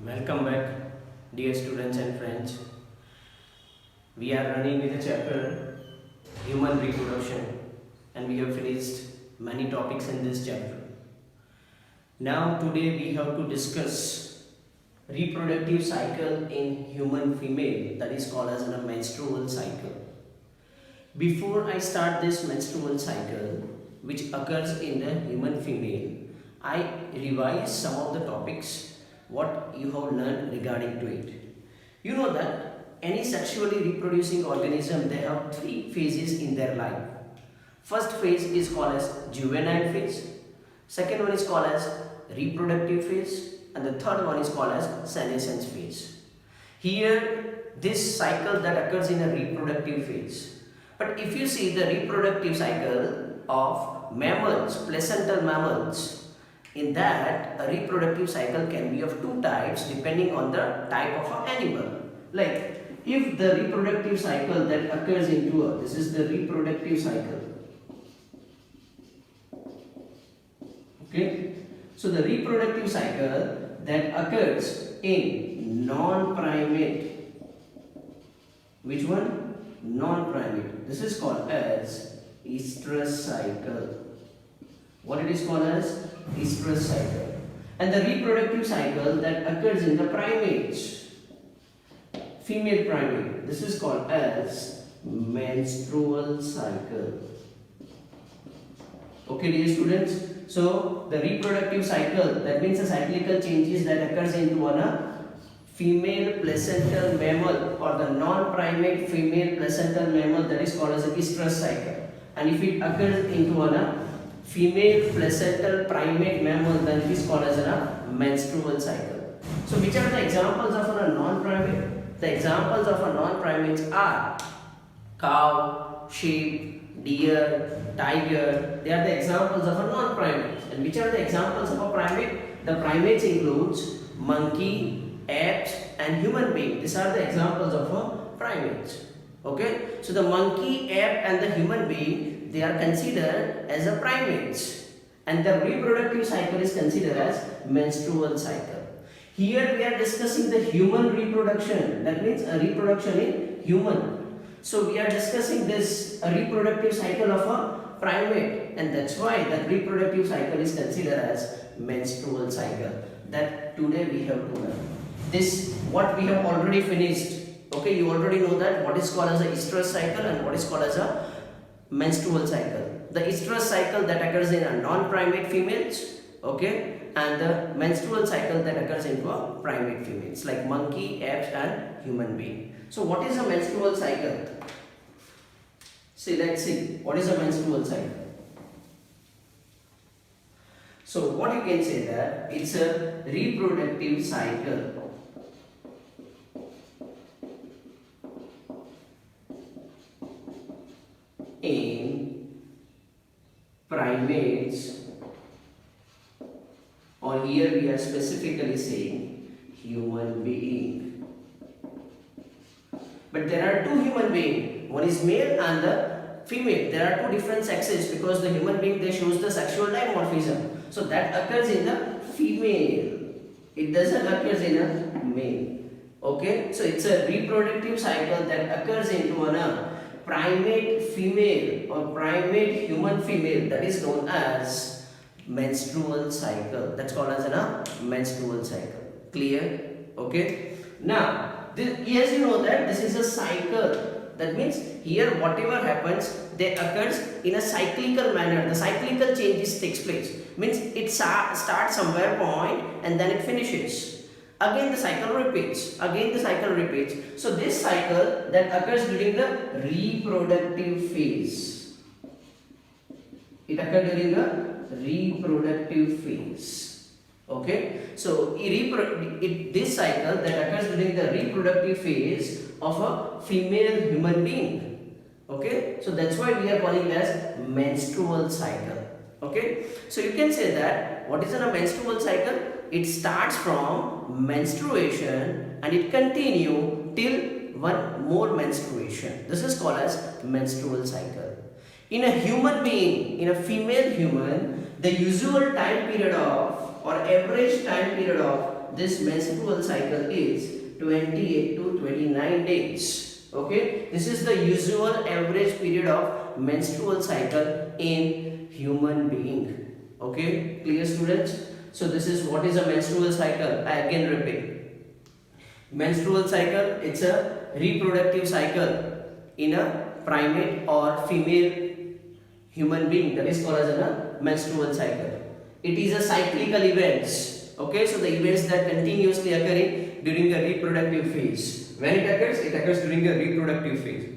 Welcome back, dear students and friends. We are running with the chapter Human Reproduction, and we have finished many topics in this chapter. Now, today we have to discuss reproductive cycle in human female, that is called as a menstrual cycle. Before I start this menstrual cycle, which occurs in the human female, I revise some of the topics what you have learned regarding to it. You know that any sexually reproducing organism, they have three phases in their life. First phase is called as juvenile phase, second one is called as reproductive phase, and the third one is called as senescence phase. Here this cycle that occurs in a reproductive phase. But if you see the reproductive cycle of mammals, placental mammals, in that, a reproductive cycle can be of two types depending on the type of an animal. Like, if the reproductive cycle that occurs into a, this is the reproductive cycle. Okay. So, the reproductive cycle that occurs in non-primate. Which one? Non-primate. This is called as estrus cycle. What it is called as? Estrus cycle. And the reproductive cycle that occurs in the primates, female primate, this is called as menstrual cycle. Okay, dear students, so the reproductive cycle, that means the cyclical changes that occurs into a female placental mammal or the non-primate female placental mammal, that is called as a estrus cycle. And if it occurs into a female placental primate mammal, then it is called as a menstrual cycle. So which are the examples of a non-primate? The examples of a non-primates are cow, sheep, deer, tiger. They are the examples of a non-primate. And which are the examples of a primate? The primates includes monkey, apes and human being. These are the examples of a primates. Okay, so the monkey, ape and the human being, they are considered as a primates, and the reproductive cycle is considered as menstrual cycle. Here we are discussing the human reproduction, that means a reproduction in human. So we are discussing this a reproductive cycle of a primate, and that's why the reproductive cycle is considered as menstrual cycle. That today we have to learn. This what we have already finished. Okay, you already know that what is called as a estrus cycle and what is called as a menstrual cycle. The estrus cycle that occurs in a non-primate females, okay, and the menstrual cycle that occurs into a primate females like monkey, apes and human being. So what is a menstrual cycle? See, let's see what is a menstrual cycle. So what you can say that it's a reproductive cycle in primates, or here we are specifically saying human being. But there are two human beings, one is male and the female. There are two different sexes because the human being, they shows the sexual dimorphism. So that occurs in the female. It doesn't occur in a male. Okay, so it's a reproductive cycle that occurs into a primate female or primate human female, that is known as menstrual cycle. That's called as a menstrual cycle. Clear? Okay. Now, yes, you know that this is a cycle. That means here whatever happens, they occurs in a cyclical manner. The cyclical changes takes place. Means it starts somewhere point and then it finishes. Again the cycle repeats. Again the cycle repeats. So this cycle that occurs during the reproductive phase. It occurs during the reproductive phase. Okay. So this cycle that occurs during the reproductive phase of a female human being. Okay. So that's why we are calling it as menstrual cycle. Okay. So you can say that what is a menstrual cycle? It starts from menstruation and it continue till one more menstruation. This is called as menstrual cycle. In a human being, in a female human, the usual time period of or average time period of this menstrual cycle is 28 to 29 days. Okay, this is the usual average period of menstrual cycle in human being. Okay, clear students? So this is what is a menstrual cycle. I again repeat. Menstrual cycle, it's a reproductive cycle in a primate or female human being, that is called as a menstrual cycle. It is a cyclical events. Okay, so the events that continuously occurring during the reproductive phase. When it occurs during the reproductive phase.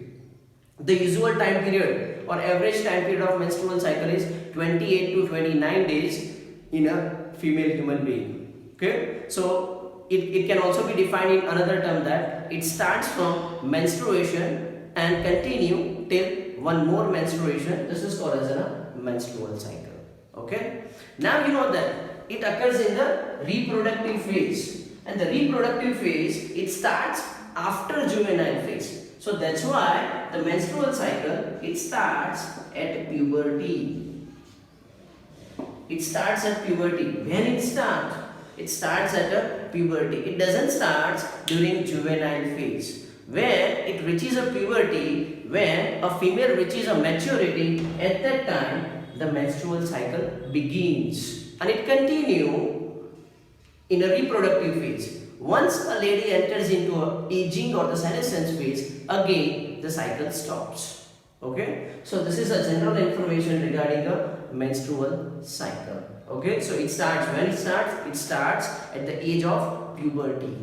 The usual time period or average time period of menstrual cycle is 28 to 29 days in a female human being. Okay, so it can also be defined in another term that it starts from menstruation and continue till one more menstruation. This is called as a menstrual cycle. Okay, now you know that it occurs in the reproductive phase, and the reproductive phase, it starts after juvenile phase. So that's why the menstrual cycle, it starts at puberty. It starts at puberty. When it starts? It starts at a puberty. It doesn't start during juvenile phase. When it reaches a puberty, when a female reaches a maturity, at that time the menstrual cycle begins, and it continues in a reproductive phase. Once a lady enters into a aging or the senescence phase, again the cycle stops. Okay, so this is a general information regarding a menstrual cycle. Okay, so it starts when it starts at the age of puberty.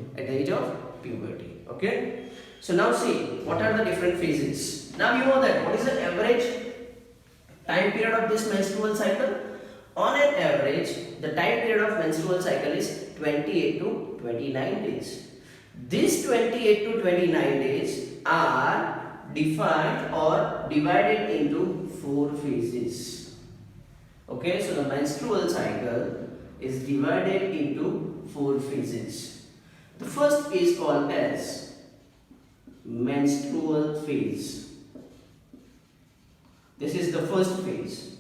Okay, so now see what are the different phases. Now you know that what is the average time period of this menstrual cycle. On an average, the time period of menstrual cycle is 28 to 29 days. These 28 to 29 days are defined or divided into 4 phases. Okay, so the menstrual cycle is divided into 4 phases. The first is called as menstrual phase. This is the first phase.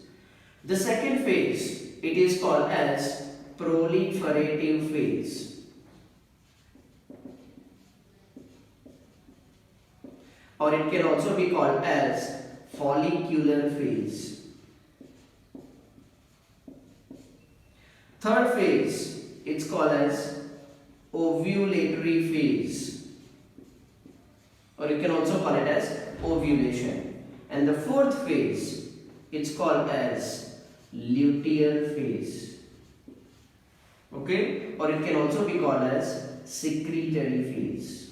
The second phase, it is called as proliferative phase. Or it can also be called as follicular phase. Third phase, it's called as ovulatory phase, or you can also call it as ovulation. And the fourth phase, it's called as luteal phase. Okay, or it can also be called as secretory phase.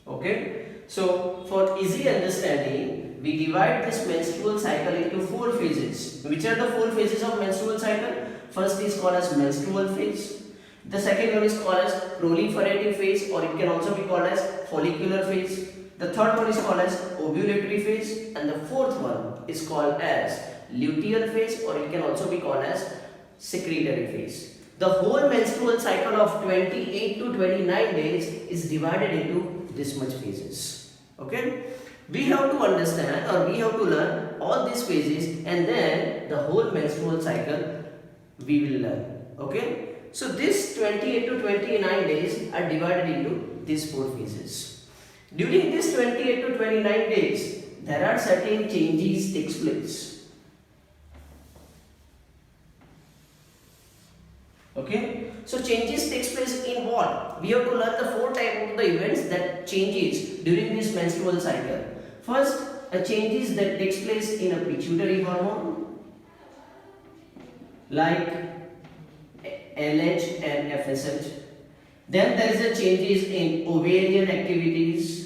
Okay, so for easy understanding, we divide this menstrual cycle into 4 phases. Which are the 4 phases of menstrual cycle? First is called as menstrual phase. The second one is called as proliferative phase, or it can also be called as follicular phase. The third one is called as ovulatory phase, and the fourth one is called as luteal phase, or it can also be called as secretory phase. The whole menstrual cycle of 28 to 29 days is divided into this much phases. Okay, we have to understand, or we have to learn all these phases, and then the whole menstrual cycle we will learn. Okay, so this 28 to 29 days are divided into these 4 phases. During this 28 to 29 days, there are certain changes takes place. Okay, so changes takes place in what? We have to learn the 4 types of the events that changes during this menstrual cycle. First, a changes that takes place in a pituitary hormone like LH and FSH. Then there is a changes in ovarian activities,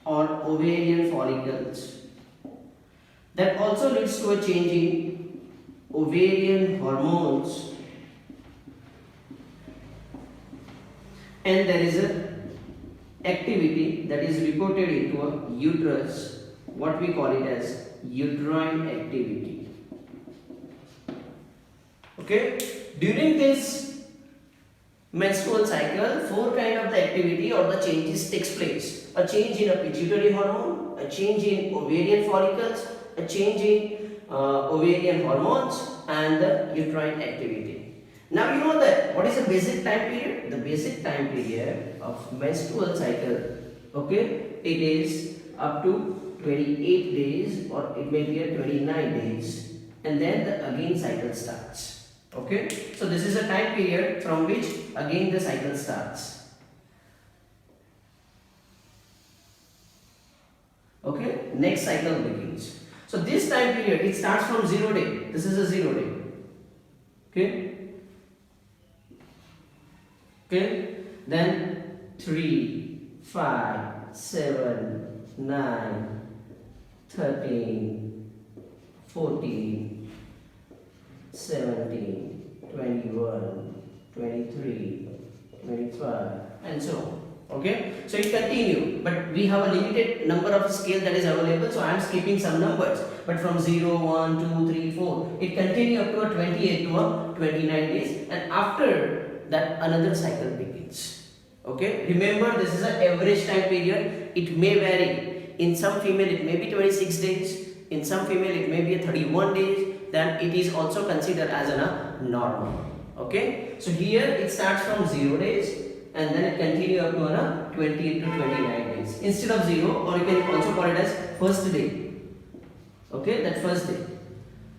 or ovarian follicles. That also leads to a change in ovarian hormones, and there is a activity that is reported into a uterus, what we call it as uterine activity. Okay, during this menstrual cycle, 4 kind of the activity or the changes takes place. a change in a pituitary hormone, a change in ovarian follicles, a change in ovarian hormones, and the uterine activity. Now you know that what is the basic time period? The basic time period of menstrual cycle, okay, it is up to 28 days, or it may be a 29 days, and then the again cycle starts. Okay, so this is a time period from which again the cycle starts. Okay, next cycle begins. So this time period, it starts from 0 day. This is a 0 day. Okay, then 3, 5, 7, 9, 13, 14, 17, 21, 23, 25, and so on. Okay, so it continue, but we have a limited number of scale that is available, so I am skipping some numbers. But from 0, 1, 2, 3, 4, it continue up to a 28 to a 29 days, and after that another cycle begins. Okay, remember this is an average time period. It may vary. In some female it may be 26 days. In some female it may be a 31 days. Then it is also considered as a normal. Okay, so here it starts from 0 days and then it continue up to 28 to 29 days instead of 0, or you can also call it as first day. Okay, that first day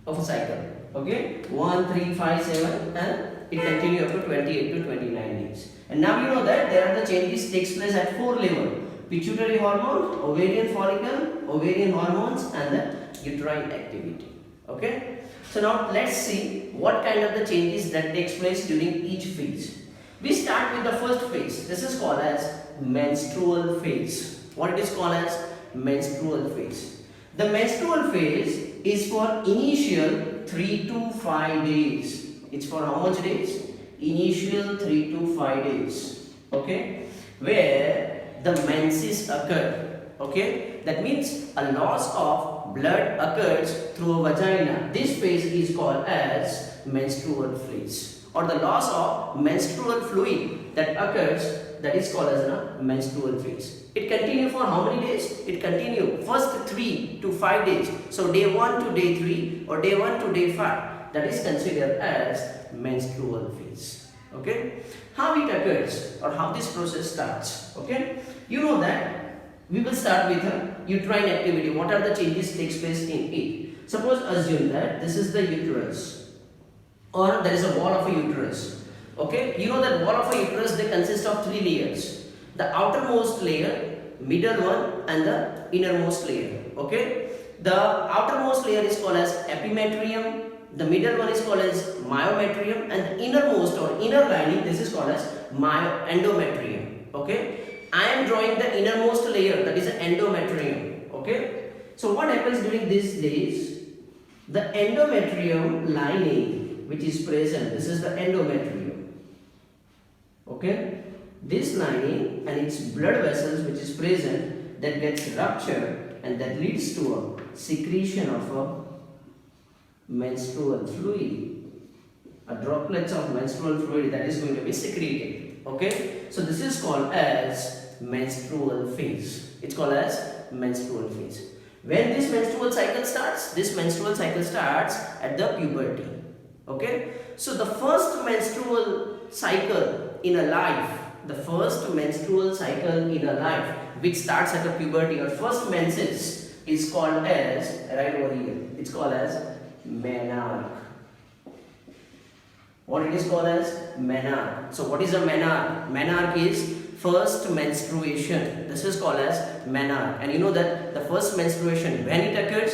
of a cycle. Okay, 1, 3, 5, 7, and it continue up to 28 to 29 days. And now you know that there are the changes takes place at 4 levels: pituitary hormone, ovarian follicle, ovarian hormones, and the uterine activity. Okay, so now let's see what kind of the changes that takes place during each phase. We start with the first phase. This is called as menstrual phase. What it is called as menstrual phase. The menstrual phase is for initial 3 to 5 days. It's for how much days? Initial 3 to 5 days. Okay, where the menses occur. Okay, that means a loss of blood occurs through a vagina. This phase is called as menstrual phase, or the loss of menstrual fluid that occurs, that is called as a menstrual phase. It continues for how many days? It continues first 3 to 5 days. So day 1 to day 3 or day 1 to day 5, that is considered as menstrual phase. Okay, how it occurs or how this process starts. Okay, you know that we will start with a uterine activity. What are the changes takes place in it? Suppose assume that this is the uterus, or there is a wall of a uterus. Okay, you know that wall of a uterus, they consist of 3 layers: the outermost layer, middle one, and the innermost layer. Okay, the outermost layer is called as epimetrium, the middle one is called as myometrium, and the innermost or inner lining, this is called as endometrium. Okay, I am drawing the innermost layer, that is the endometrium. Okay, so what happens during these days? The endometrium lining which is present, this is the endometrium. Okay, this lining and its blood vessels which is present, that gets ruptured, and that leads to a secretion of a menstrual fluid, a droplets of menstrual fluid that is going to be secreted. Okay, so this is called as menstrual phase. It's called as menstrual phase. When this menstrual cycle starts? This menstrual cycle starts at the puberty. Okay, so the first menstrual cycle in a life, which starts at the puberty or first menses, is called as, right over here, it's called as menarche. What it is called as? Menarche. So what is a menarche? Menarche is first menstruation. This is called as menarche. And you know that the first menstruation, when it occurs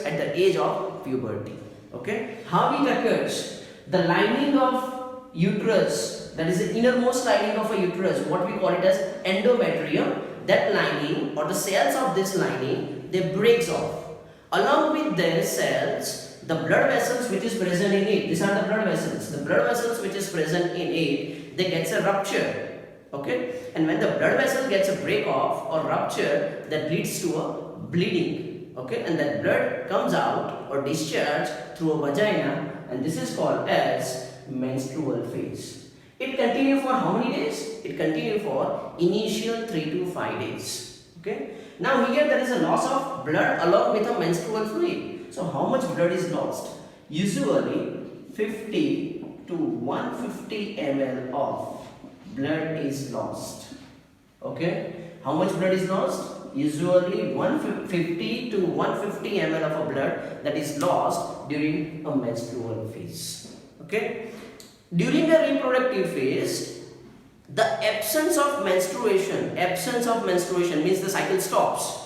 at the age of puberty. Okay, how it occurs? The lining of uterus, that is the innermost lining of a uterus, what we call it as endometrium, that lining or the cells of this lining, they breaks off. Along with their cells, the blood vessels which is present in it, these are the blood vessels. The blood vessels which is present in it, they gets a rupture. Okay, and when the blood vessel gets a break off or rupture, that leads to a bleeding. Okay, and that blood comes out or discharge through a vagina, and this is called as menstrual phase. It continues for how many days? It continues for initial 3 to 5 days. Okay. Now here there is a loss of blood along with a menstrual fluid. So how much blood is lost? Usually 50 to 150 ml of blood is lost. Okay. How much blood is lost? Usually 150 to 150 ml of a blood that is lost during a menstrual phase. Okay. During the reproductive phase, the absence of menstruation means the cycle stops.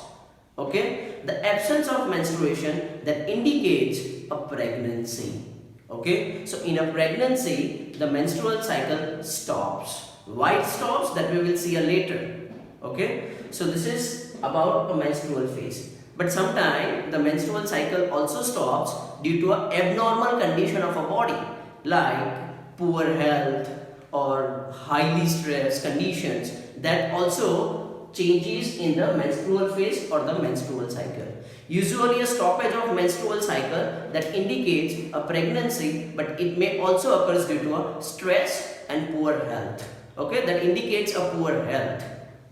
Okay. The absence of menstruation that indicates a pregnancy. Okay. So in a pregnancy, the menstrual cycle stops. Why it stops, that we will see later. Okay. So this is about a menstrual phase. But sometimes the menstrual cycle also stops due to an abnormal condition of a body, like poor health or highly stressed conditions that also changes in the menstrual phase or the menstrual cycle. Usually a stoppage of menstrual cycle that indicates a pregnancy, but it may also occur due to a stress and poor health. Okay, that indicates a poor health.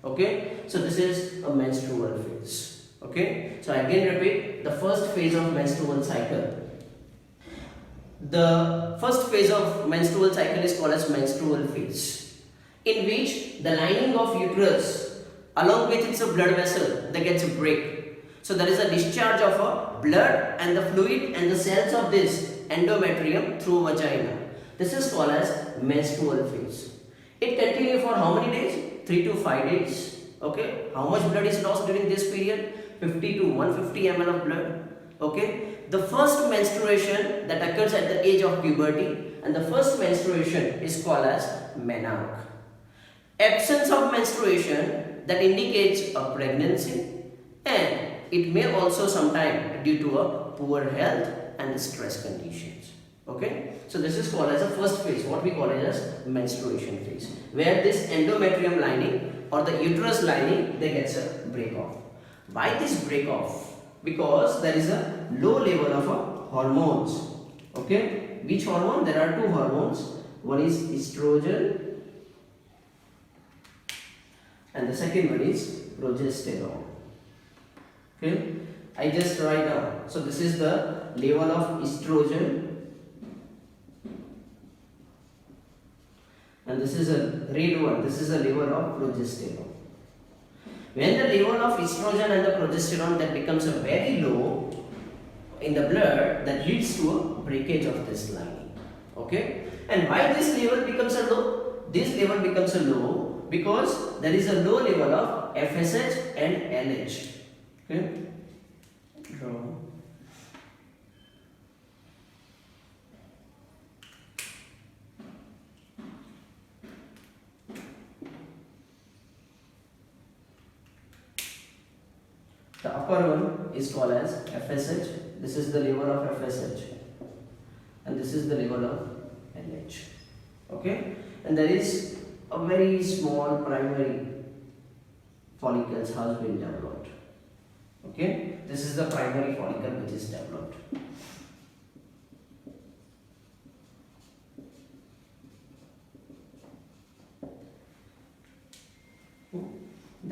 Okay, so this is a menstrual phase. Okay, so again repeat, the first phase of menstrual cycle. The first phase of menstrual cycle is called as menstrual phase, in which the lining of uterus along with its blood vessel that gets a break. So there is a discharge of a blood and the fluid and the cells of this endometrium through vagina. This is called as menstrual phase. It continues for how many days? 3 to 5 days. Okay. How much blood is lost during this period? 50 to 150 ml of blood. Okay. The first menstruation that occurs at the age of puberty, and the first menstruation is called as menarche. Absence of menstruation that indicates a pregnancy, and it may also sometimes due to a poor health and stress conditions. Okay, so this is called as a first phase, what we call it as menstruation phase, where this endometrium lining or the uterus lining they gets a break off. Why this break off? Because there is a low level of hormones. Okay, which hormone? There are two hormones. One is estrogen and the second one is progesterone. Okay, I just write down. So this is the level of estrogen and this is a red one. This is the level of progesterone. When the level of estrogen and the progesterone that becomes a very low in the blood, that leads to a breakage of this lining. Okay, and why this level becomes a low? This level becomes a low because there is a low level of FSH and LH. Okay, draw. The upper one is called as FSH. This is the level of FSH and this is the level of LH. Okay, and there is a very small primary follicles has been developed. Okay, this is the primary follicle which is developed.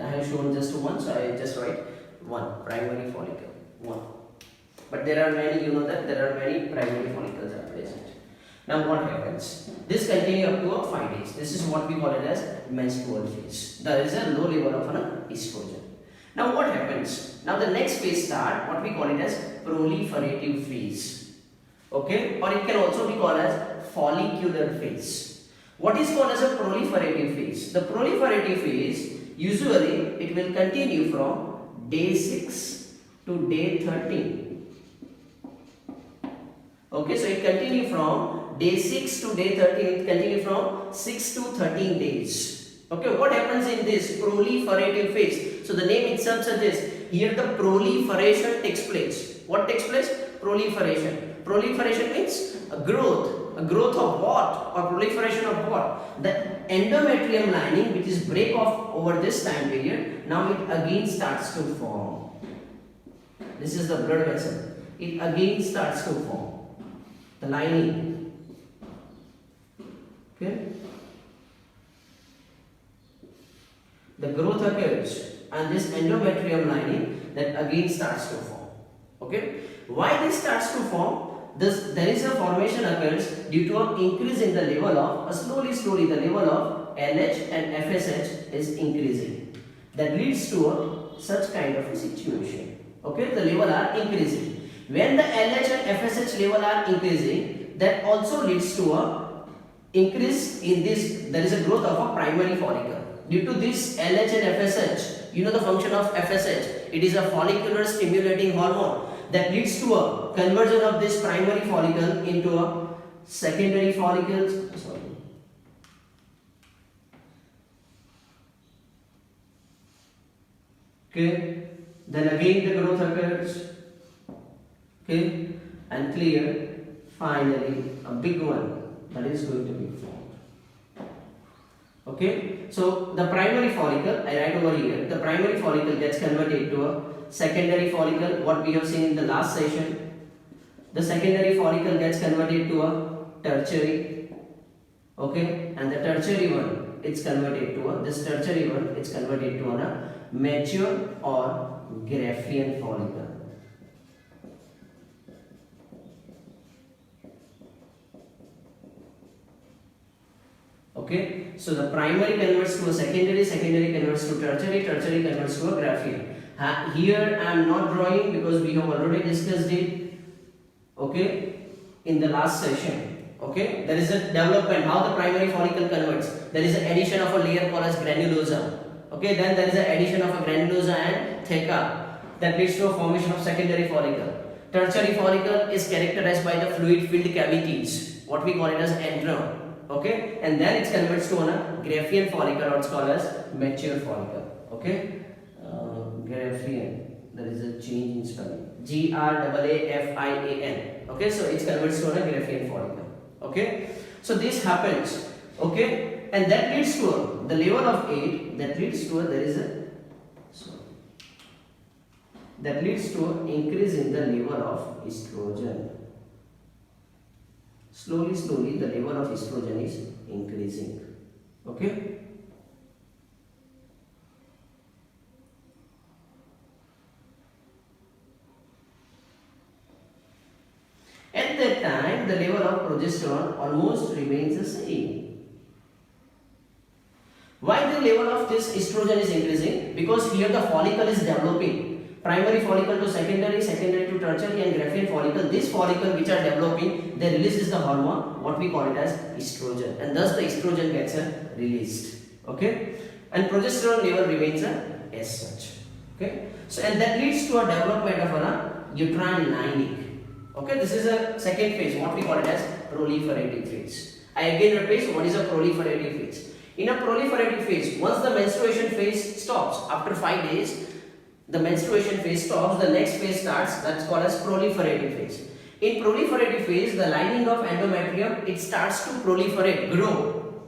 I have shown just one, so I just write one primary follicle, one. But there are many, you know that there are many primary follicles are present. Now what happens? This continues up to 5 days. This is what we call it as menstrual phase. There is a low level of estrogen. Now what happens? Now the next phase start, what we call it as proliferative phase. Okay, or it can also be called as follicular phase. What is called as a proliferative phase? The proliferative phase, usually it will continue from day 6 to day 13. Okay, so it continues from day 6 to day 13. It continues from 6 to 13 days. Okay, what happens in this proliferative phase? So the name itself suggests here the proliferation takes place. What takes place? Proliferation. Proliferation means a growth. A growth of what? Or proliferation of what? The endometrium lining, which is break off over this time period, now it again starts to form. This is the blood vessel. It again starts to form. The lining. Okay. the growth occurs and this endometrium lining that again starts to form. Okay, why this starts to form? There is a formation occurs due to an increase in the level of slowly the level of LH and FSH is increasing. That leads to a such kind of a situation. Okay, the level are increasing. When the LH and FSH level are increasing, that also leads to a increase in this. There is a growth of a primary follicle. Due to this LH and FSH, you know the function of FSH. It is a follicular stimulating hormone that leads to a conversion of this primary follicle into a secondary follicles. Okay, then again the growth occurs. Okay, and clear. Finally, a big one that is going to be formed. Okay, so the primary follicle, I write over here, the primary follicle gets converted to a secondary follicle, what we have seen in the last session. The secondary follicle gets converted to a tertiary. Okay, and the tertiary one, it's converted to a, this tertiary one, it's converted to a mature or Graafian follicle. Okay, so the primary converts to a secondary, secondary converts to tertiary, tertiary converts to a Graafian. Here I am not drawing because we have already discussed it. Okay, in the last session. Okay, there is a development how the primary follicle converts. There is an addition of a layer called as granulosa. Okay, then there is an addition of a granulosa and theca that leads to a formation of secondary follicle. Tertiary follicle is characterized by the fluid filled cavities, what we call it as antrum. Okay, and then it converts to a Graafian follicle, or it's called as mature follicle. Okay, Graafian, there is a change in spelling, Graafian. Okay, so it converts to a Graafian follicle. Okay, so this happens. Okay, and that leads to the level of 8, that leads to there is a that leads to an increase in the level of estrogen. Slowly the level of estrogen is increasing. Okay, at that time the level of progesterone almost remains the same. Why the level of this estrogen is increasing? Because here the follicle is developing. Primary follicle to secondary, secondary to tertiary and Graafian follicle. This follicle which are developing, they releases the hormone, what we call it as estrogen, and thus the estrogen gets released. Okay, and progesterone level remains as such. Okay, so and that leads to a development of a uterine lining. Okay, this is a second phase, what we call it as proliferative phase. I again repeat, what is a proliferative phase? In a proliferative phase, once the menstruation phase stops, after 5 days, the menstruation phase stops, the next phase starts, that's called as proliferative phase. In proliferative phase, the lining of endometrium, it starts to proliferate, grow.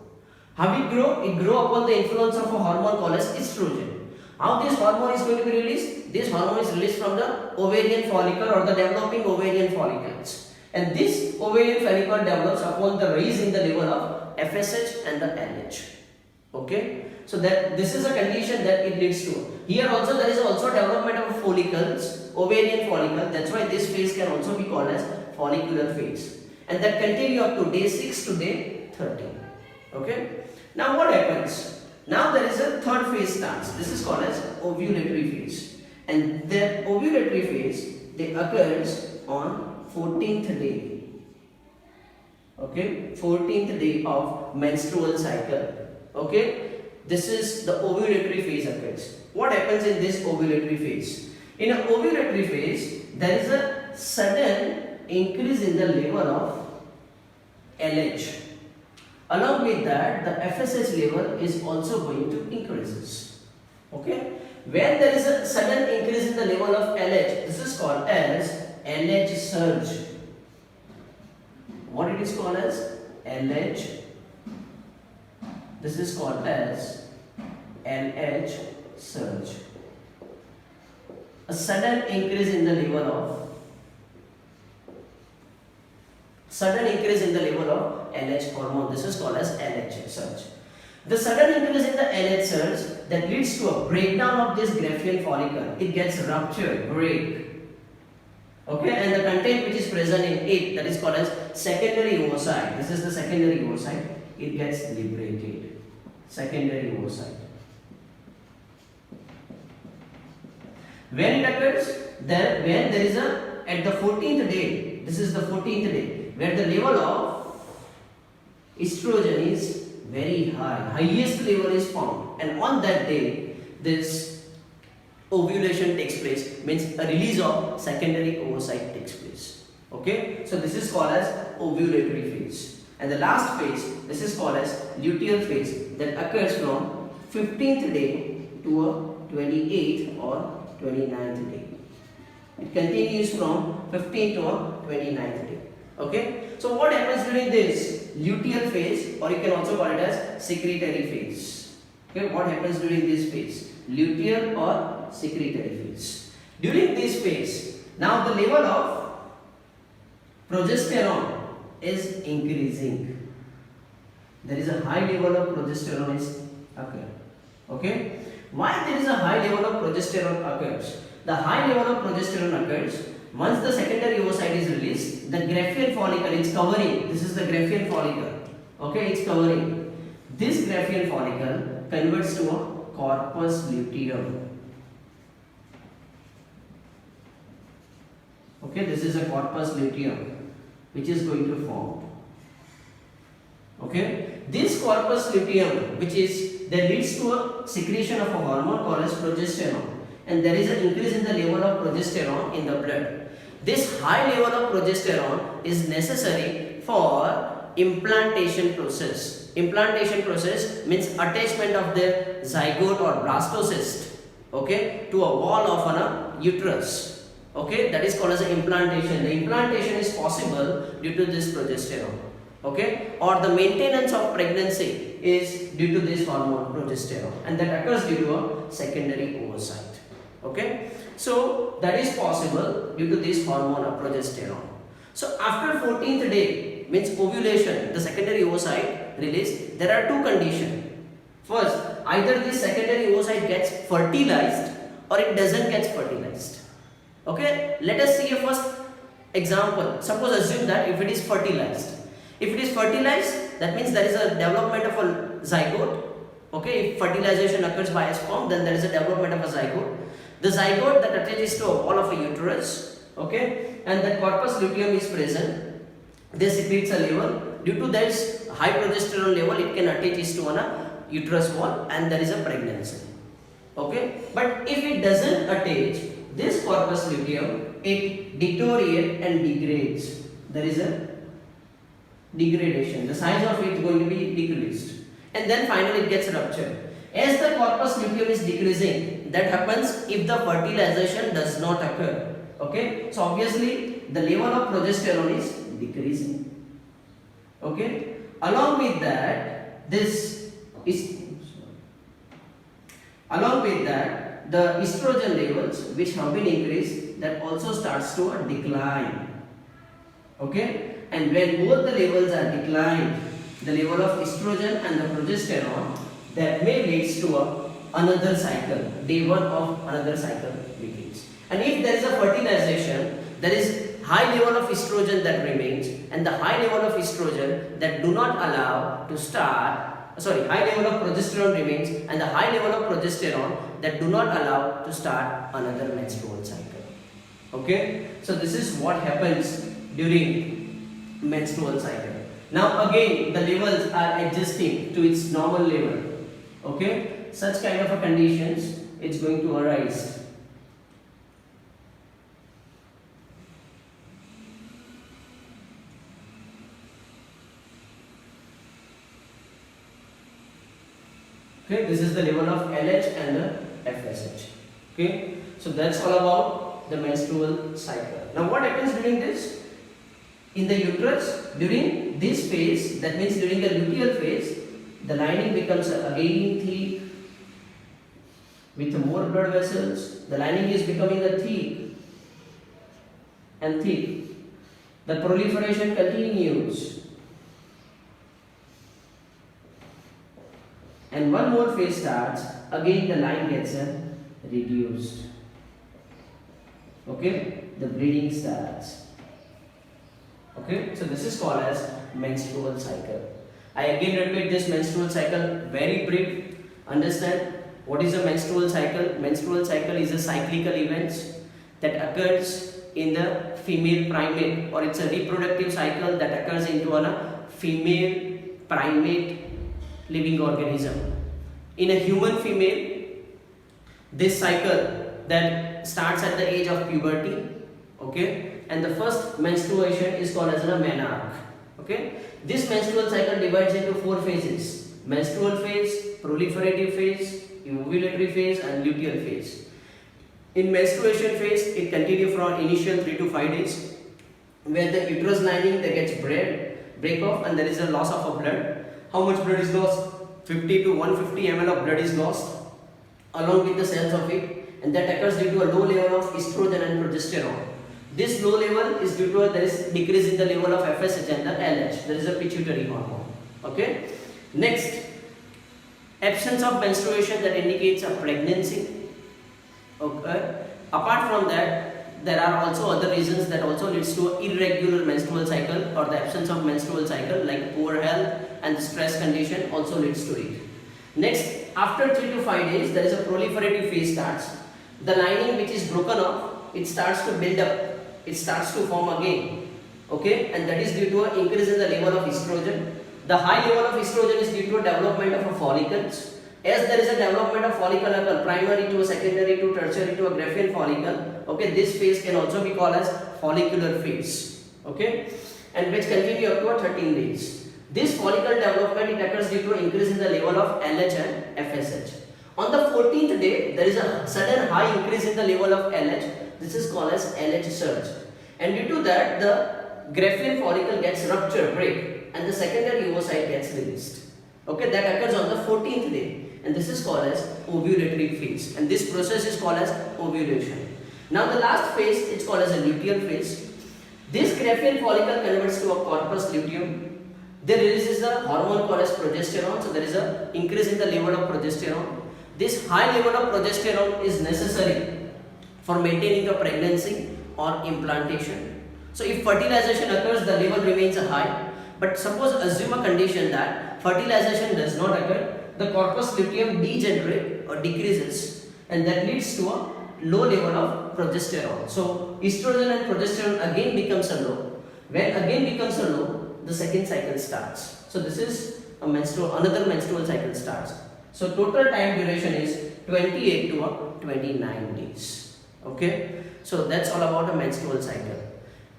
How it grow? It grow upon the influence of a hormone called as estrogen. How this hormone is going to be released? This hormone is released from the ovarian follicle or the developing ovarian follicles. And this ovarian follicle develops upon the rise in the level of FSH and the LH. Okay, so that this is a condition that it leads to. Here also there is also development of follicles, ovarian follicle. That's why this phase can also be called as follicular phase, and that continue up to day 6 to day 13. Okay. Now what happens? Now there is a third phase starts. This is called as ovulatory phase, and that ovulatory phase they occurs on 14th day. Okay, 14th day of menstrual cycle. Okay, this is the ovulatory phase occurs. What happens in this ovulatory phase? In an ovulatory phase, there is a sudden increase in the level of LH. Along with that, the FSH level is also going to increases. Okay, when there is a sudden increase in the level of LH, this is called as LH surge. What it is called as? LH. This is called as LH surge. A sudden increase in the level of LH hormone. This is called as LH surge. The sudden increase in the LH surge that leads to a breakdown of this Graafian follicle. It gets ruptured, break. Okay, and the content which is present in it, that is called as secondary oocyte. This is the secondary oocyte. It gets liberated. Secondary oocyte. When it occurs, when there is a, at the 14th day, this is the 14th day, where the level of estrogen is very high, highest level is found, and on that day, this ovulation takes place, means a release of secondary oocyte takes place. Okay, so this is called as ovulatory phase. And the last phase, this is called as luteal phase, that occurs from 15th day to a 28th or 29th day. It continues from 15th to 29th day. Okay, so what happens during this luteal phase, or you can also call it as secretory phase? Okay, what happens during this phase? Luteal or secretory phase. During this phase, now the level of progesterone is increasing. There is a high level of progesterone is occur. Okay, why there is a high level of progesterone occurs? The high level of progesterone occurs once the secondary oocyte is released. The Graafian follicle is covering. This is the Graafian follicle. Okay, it's covering. This Graafian follicle converts to a corpus luteum. Okay, this is a corpus luteum which is going to form. Okay, this corpus luteum, which is, that leads to a secretion of a hormone called as progesterone, and there is an increase in the level of progesterone in the blood. This high level of progesterone is necessary for implantation process. Implantation process means attachment of the zygote or blastocyst, okay, to a wall of an uterus. Okay, that is called as implantation. The implantation is possible due to this progesterone. Okay, or the maintenance of pregnancy is due to this hormone progesterone, and that occurs due to a secondary oocyte. Okay, so that is possible due to this hormone of progesterone. So after 14th day, means ovulation, the secondary oocyte release, there are two conditions. First, either this secondary oocyte gets fertilized or it doesn't get fertilized. Okay, let us see a first example. Suppose assume that if it is fertilized. If it is fertilized, that means there is a development of a zygote. Okay, if fertilization occurs by a sperm, then there is a development of a zygote. The zygote that attaches to a wall of a uterus, okay, and the corpus luteum is present. This secretes a level. Due to this high progesterone level, it can attach to a uterus wall, and there is a pregnancy. Okay, but if it doesn't attach, this corpus luteum, it deteriorates and degrades. There is a degradation. The size of it is going to be decreased, and then finally it gets ruptured. As the corpus luteum is decreasing, that happens if the fertilization does not occur. Okay, so obviously the level of progesterone is decreasing. Okay, along with that, the estrogen levels which have been increased, that also starts to decline. Okay, and when both the levels are declined, the level of estrogen and the progesterone, that may leads to another cycle. Day one of another cycle begins. And if there is a fertilization, there is high level of estrogen that remains, and the high level of estrogen that do not allow to start, high level of progesterone remains, and the high level of progesterone that do not allow to start another menstrual cycle. Okay, so this is what happens during menstrual cycle. Now again, the levels are adjusting to its normal level. Okay, such kind of a conditions, it's going to arise. Okay, this is the level of LH and the FSH. Okay, so that's all about the menstrual cycle. Now what happens during this? In the uterus, during this phase, that means during the luteal phase, the lining becomes again thick with more blood vessels. The lining is becoming thick and thick. The proliferation continues. And one more phase starts, again the line gets reduced. Okay, the bleeding starts. Okay, so this is called as menstrual cycle. I again repeat this menstrual cycle, very brief. Understand what is a menstrual cycle? Menstrual cycle is a cyclical event that occurs in the female primate, or it's a reproductive cycle that occurs into a female primate living organism. In a human female, this cycle that starts at the age of puberty, okay, and the first menstruation is called as a menarche. Okay, this menstrual cycle divides into 4 phases: menstrual phase, proliferative phase, ovulatory phase, and luteal phase. In menstruation phase, it continues from initial 3 to 5 days, where the uterus lining that gets break off, and there is a loss of blood. How much blood is lost? 50 to 150 ml of blood is lost along with the cells of it, and that occurs due to a low level of estrogen and progesterone. This low level is due to there is decrease in the level of FSH and the LH. There is a pituitary hormone. Okay. Next, absence of menstruation that indicates a pregnancy. Okay. Apart from that, there are also other reasons that also leads to irregular menstrual cycle, or the absence of menstrual cycle, like poor health and stress condition also leads to it. Next, after 3 to 5 days, there is a proliferative phase starts. The lining which is broken off, it starts to build up. It starts to form again. Okay, and that is due to an increase in the level of estrogen. The high level of estrogen is due to a development of a follicles. As there is a development of follicle occur, primary to a secondary to tertiary to a Graafian follicle. Okay, this phase can also be called as follicular phase. Okay, and which continue up to 13 days. This follicle development, it occurs due to increase in the level of LH and FSH. On the 14th day, there is a sudden high increase in the level of LH. This is called as LH surge, and due to that, the Graafian follicle gets ruptured, break, and the secondary oocyte gets released. Okay, that occurs on the 14th day, and this is called as ovulatory phase, and this process is called as ovulation. Now the last phase is called as a luteal phase. This Graafian follicle converts to a corpus luteum. There releases a hormone called as progesterone, so there is a increase in the level of progesterone. This high level of progesterone is necessary for maintaining a pregnancy or implantation. So if fertilization occurs, the level remains high. But suppose assume a condition that fertilization does not occur, the corpus luteum degenerates or decreases, and that leads to a low level of progesterone. So estrogen and progesterone again becomes a low. When again becomes a low, the second cycle starts. So this is a another menstrual cycle starts. So total time duration is 28 to 29 days. Okay, so that's all about a menstrual cycle.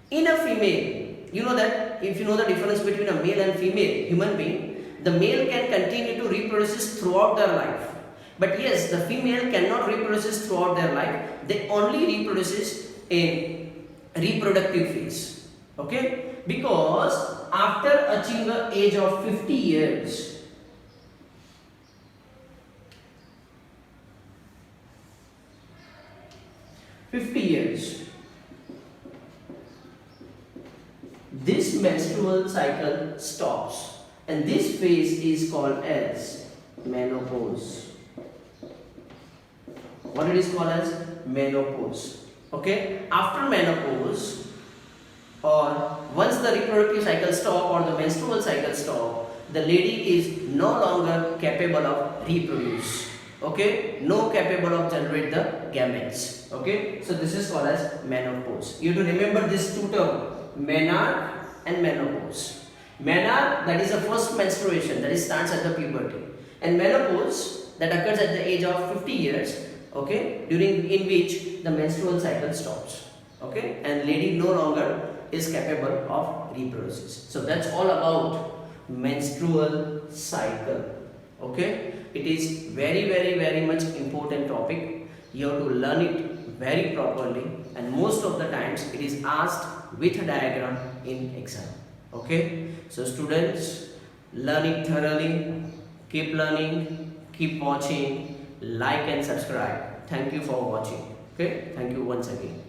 In a female, you know that if you know the difference between a male and female human being, the male can continue to reproduce throughout their life, but yes, the female cannot reproduce throughout their life. They only reproduce in reproductive phase. Okay, because after achieving the age of 50 years, this menstrual cycle stops, and this phase is called as menopause. What it is called as menopause. Okay, after menopause, or once the reproductive cycle stop or the menstrual cycle stop, the lady is no longer capable of reproduce. Okay, no capable of generate the gametes. Okay, so this is called as menopause. You have to remember these two terms, menarche and menopause. Menarche, that is the first menstruation, that is starts at the puberty, and menopause, that occurs at the age of 50 years. Okay, in which the menstrual cycle stops. Okay, and lady no longer is capable of reproducing. So that's all about menstrual cycle. Okay, it is very much important topic. You have to learn it very properly, and most of the times it is asked with a diagram in exam. Okay, so students, learn it thoroughly, keep learning, keep watching, like and subscribe. Thank you for watching. Okay, thank you once again.